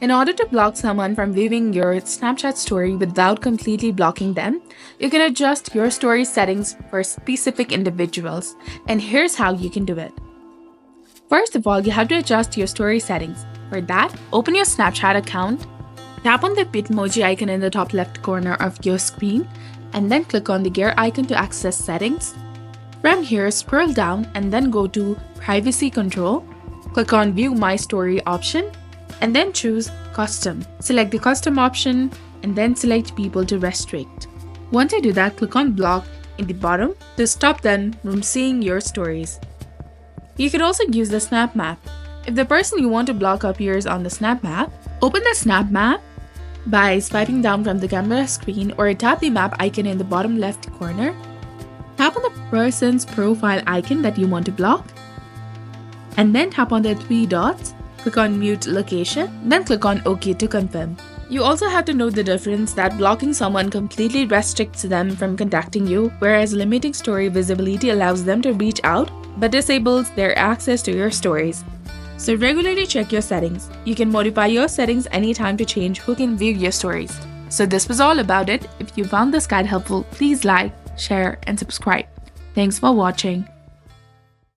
In order to block someone from viewing your Snapchat story without completely blocking them, you can adjust your story settings for specific individuals. And here's how you can do it. First of all, you have to adjust your story settings. For that, open your Snapchat account, tap on the Bitmoji icon in the top left corner of your screen, and then click on the gear icon to access settings. From here, scroll down and then go to Privacy Control. Click on View My Story option and then choose Custom. Select the Custom option and then select People to Restrict. Once you do that, click on Block in the bottom to stop them from seeing your stories. You can also use the Snap Map. If the person you want to block appears on the Snap Map, open the Snap Map by swiping down from the camera screen or tap the map icon in the bottom left corner. Tap on the person's profile icon that you want to block, and then tap on the three dots. Click on Mute Location, then click on OK to confirm. You also have to note the difference that blocking someone completely restricts them from contacting you, whereas limiting story visibility allows them to reach out but disables their access to your stories. So regularly check your settings. You can modify your settings anytime to change who can view your stories. So this was all about it. If you found this guide helpful, please like, share, and subscribe. Thanks for watching.